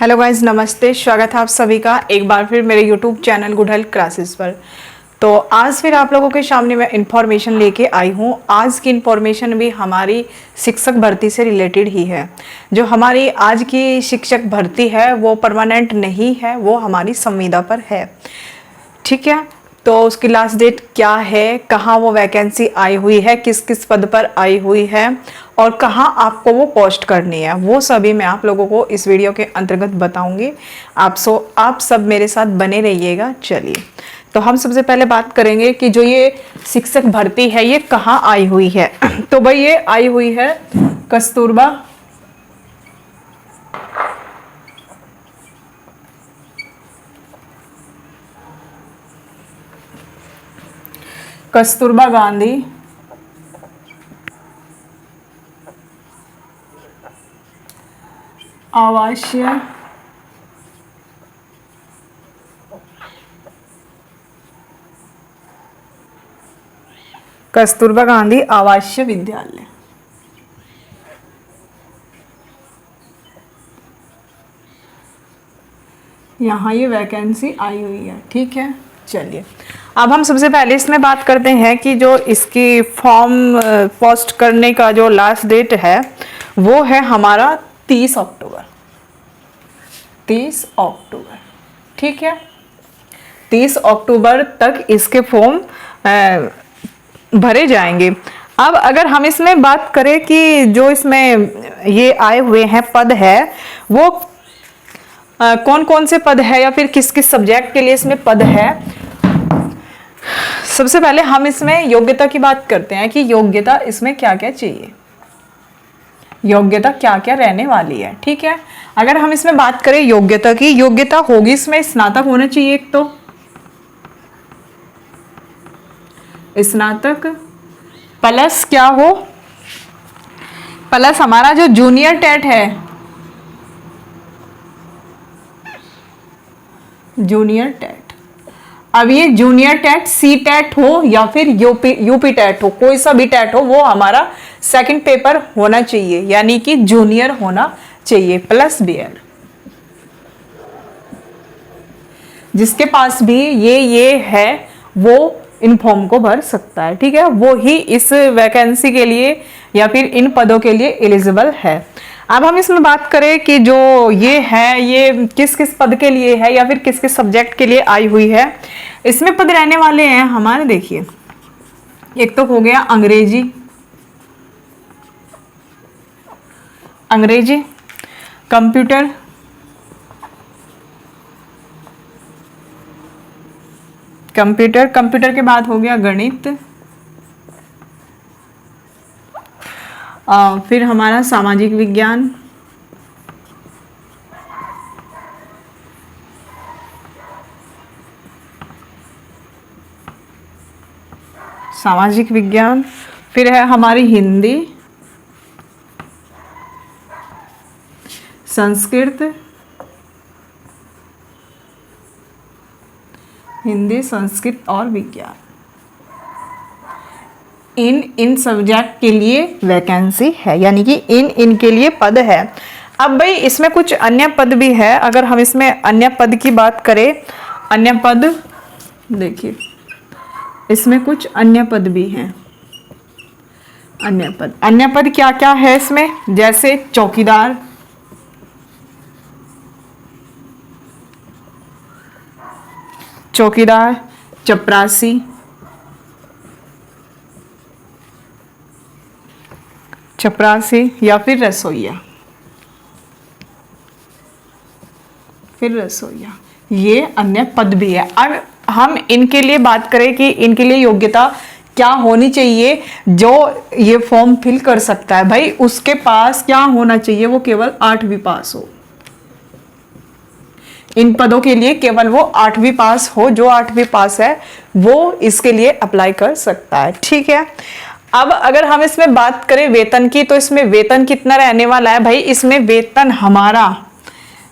Hello guys, नमस्ते। स्वागत है आप सभी का एक बार फिर मेरे YouTube channel good health classes पर। तो आज फिर आप लोगों के सामने मैं इंफॉर्मेशन लेके आई हूँ। आज की इंफॉर्मेशन भी हमारी शिक्षक भर्ती से रिलेटेड ही है। जो हमारी आज की शिक्षक भर्ती है वो परमानेंट नहीं है, वो हमारी संविदा पर है। ठीक है, तो उसकी लास्ट डेट क्या है, कहाँ वो वैकेंसी आई हुई है, किस किस पद पर आई हुई है और कहाँ आपको वो पोस्ट करनी है, वो सभी मैं आप लोगों को इस वीडियो के अंतर्गत बताऊंगी। आप सब मेरे साथ बने रहिएगा। चलिए, तो हम सबसे पहले बात करेंगे कि जो ये शिक्षक भर्ती है ये कहाँ आई हुई है। तो भाई ये आई हुई है कस्तूरबा गांधी आवासीय कस्तूरबा गांधी आवासीय विद्यालय। यहाँ ये वैकेंसी आई हुई है। ठीक है, चलिए अब हम सबसे पहले इसमें बात करते हैं कि जो इसकी फॉर्म पोस्ट करने का जो लास्ट डेट है वो है हमारा 30 अक्टूबर। 30 अक्टूबर, ठीक है। 30 अक्टूबर तक इसके फॉर्म भरे जाएंगे। अब अगर हम इसमें बात करें कि जो इसमें ये आए हुए हैं पद है वो कौन कौन से पद है या फिर किस किस सब्जेक्ट के लिए इसमें पद है। सबसे पहले हम इसमें योग्यता की बात करते हैं कि योग्यता इसमें क्या क्या चाहिए, योग्यता क्या क्या रहने वाली है। ठीक है, अगर हम इसमें बात करें योग्यता की, योग्यता होगी इसमें स्नातक होना चाहिए। एक तो स्नातक प्लस क्या हो, प्लस हमारा जो जूनियर टेट है, जूनियर टेट। अब ये जूनियर टेट सी टेट हो या फिर यूपी टेट हो, कोई सा भी टेट हो, वो हमारा सेकंड पेपर होना चाहिए, यानी कि जूनियर होना चाहिए प्लस बीएड। जिसके पास भी ये है वो इन फॉर्म को भर सकता है। ठीक है, वो ही इस वैकेंसी के लिए या फिर इन पदों के लिए एलिजिबल है। अब हम इसमें बात करें कि जो ये है ये किस किस पद के लिए है या फिर किस किस सब्जेक्ट के लिए आई हुई है। इसमें पद रहने वाले हैं हमारे, देखिए एक तो हो गया अंग्रेजी, कंप्यूटर, कंप्यूटर के बाद हो गया गणित, फिर हमारा सामाजिक विज्ञान, फिर है हमारी हिंदी, संस्कृत, और विज्ञान। इन सब्जेक्ट के लिए वैकेंसी है, यानी कि इनके लिए पद है। अब भाई इसमें कुछ अन्य पद भी है। अगर हम इसमें अन्य पद की बात करें, अन्य पद देखिए इसमें कुछ अन्य पद भी हैं। अन्य पद क्या क्या है इसमें, जैसे चौकीदार, चपरासी, या फिर रसोइया, ये अन्य पद भी है। अब हम इनके लिए बात करें कि इनके लिए योग्यता क्या होनी चाहिए। जो ये फॉर्म फिल कर सकता है भाई उसके पास क्या होना चाहिए, वो केवल 8वीं पास हो। इन पदों के लिए केवल वो 8वीं पास हो, जो 8वीं पास है वो इसके लिए अप्लाई कर सकता है। ठीक है, अब अगर हम इसमें बात करें वेतन की, तो इसमें वेतन कितना रहने वाला है भाई, इसमें वेतन हमारा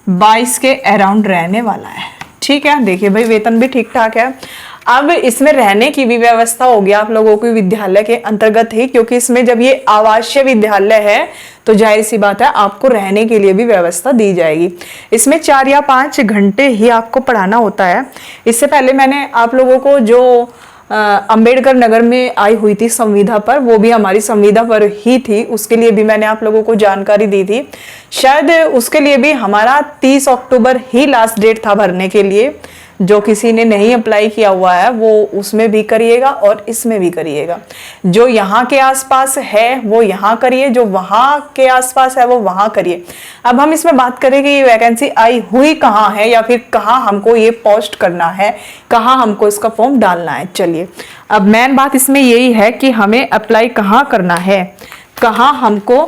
22 के अराउंड रहने वाला है। ठीक है, देखिए भाई वेतन भी ठीक ठाक है। अब इसमें रहने की भी व्यवस्था होगी आप लोगों की विद्यालय के अंतर्गत ही, क्योंकि इसमें जब ये आवासीय विद्यालय है तो जाहिर सी बात है आपको रहने के लिए भी व्यवस्था दी जाएगी। इसमें 4 या 5 घंटे ही आपको पढ़ाना होता है। इससे पहले मैंने आप लोगों को जो अंबेडकर नगर में आई हुई थी संविदा पर, वो भी हमारी संविदा पर ही थी, उसके लिए भी मैंने आप लोगों को जानकारी दी थी। शायद उसके लिए भी हमारा 30 अक्टूबर ही लास्ट डेट था भरने के लिए। जो किसी ने नहीं अप्लाई किया हुआ है वो उसमें भी करिएगा और इसमें भी करिएगा। जो यहाँ के आसपास है वो यहाँ करिए, जो वहाँ के आसपास है वो वहाँ करिए। अब हम इसमें बात करें कि ये वैकेंसी आई हुई कहाँ है या फिर कहाँ हमको ये पोस्ट करना है, कहाँ हमको इसका फॉर्म डालना है। चलिए, अब मेन बात इसमें यही है कि हमें अप्लाई कहाँ करना है, कहाँ हमको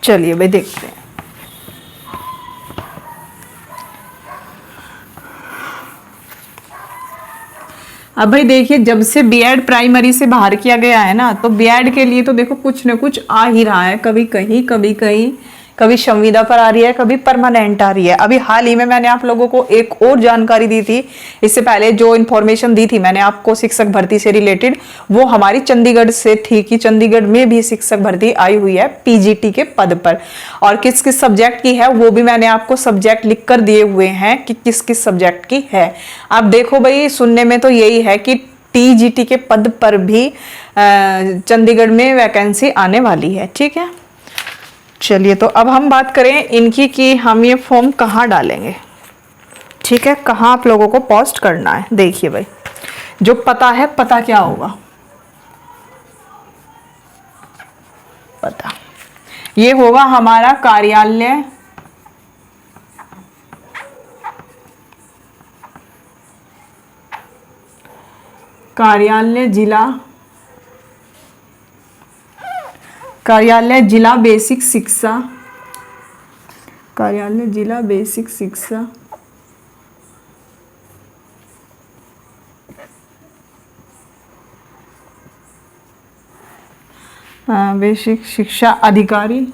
चलिए भाई देखते हैं। अब भाई देखिए, जब से बीएड प्राइमरी से बाहर किया गया है ना, तो बीएड के लिए तो देखो कुछ न कुछ आ ही रहा है, कभी कहीं कभी कहीं, कभी संविदा पर आ रही है, कभी परमानेंट आ रही है। अभी हाल ही में मैंने आप लोगों को एक और जानकारी दी थी, इससे पहले जो इन्फॉर्मेशन दी थी मैंने आपको शिक्षक भर्ती से रिलेटेड, वो हमारी चंडीगढ़ से थी कि चंडीगढ़ में भी शिक्षक भर्ती आई हुई है पीजीटी के पद पर। और किस किस सब्जेक्ट की है वो भी मैंने आपको सब्जेक्ट लिख कर दिए हुए हैं कि किस किस सब्जेक्ट की है। अब देखो भाई, सुनने में तो यही है कि टीजीटी के पद पर भी चंडीगढ़ में वैकेंसी आने वाली है। ठीक है, चलिए तो अब हम बात करें इनकी कि हम ये फॉर्म कहाँ डालेंगे। ठीक है, कहाँ आप लोगों को पोस्ट करना है। देखिए भाई, जो पता है, पता क्या होगा, पता ये होगा हमारा कार्यालय जिला बेसिक शिक्षा, कार्यालय जिला बेसिक शिक्षा बेसिक शिक्षा अधिकारी,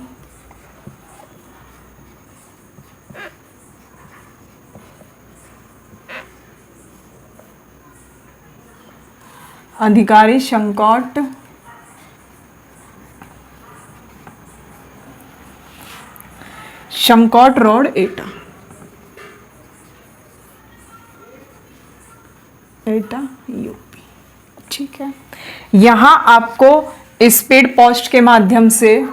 शमकोट रोड एटा यूपी। ठीक है, यहां आपको स्पीड पोस्ट के माध्यम से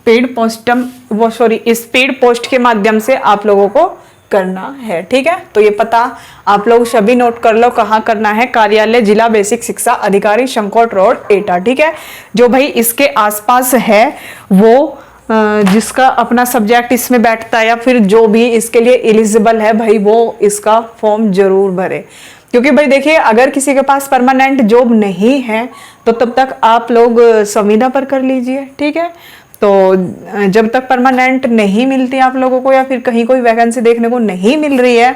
स्पीड पोस्ट के माध्यम से आप लोगों को करना है। ठीक है, तो ये पता आप लोग सभी नोट कर लो, कहाँ करना है। कार्यालय जिला बेसिक शिक्षा अधिकारी, शमकोट रोड एटा। ठीक है, जो भाई इसके आसपास है वो जिसका अपना सब्जेक्ट इसमें बैठता है या फिर जो भी इसके लिए एलिजिबल है भाई, वो इसका फॉर्म जरूर भरे। क्योंकि भाई देखिए, अगर किसी के पास परमानेंट जॉब नहीं है तो तब तक आप लोग संविदा पर कर लीजिए। ठीक है, तो जब तक परमानेंट नहीं मिलती आप लोगों को या फिर कहीं कोई वैकेंसी देखने को नहीं मिल रही है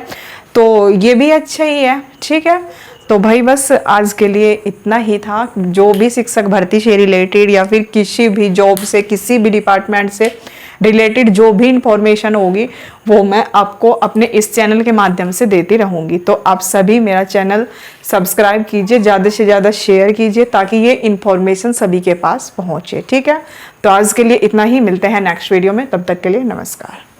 तो ये भी अच्छा ही है। ठीक है, तो भाई बस आज के लिए इतना ही था। जो भी शिक्षक भर्ती से रिलेटेड या फिर किसी भी जॉब से, किसी भी डिपार्टमेंट से रिलेटेड जो भी इंफॉर्मेशन होगी वो मैं आपको अपने इस चैनल के माध्यम से देती रहूँगी। तो आप सभी मेरा चैनल सब्सक्राइब कीजिए, ज़्यादा से ज़्यादा शेयर कीजिए ताकि ये इन्फॉर्मेशन सभी के पास पहुँचे। ठीक है, तो आज के लिए इतना ही, मिलते हैं नेक्स्ट वीडियो में, तब तक के लिए नमस्कार।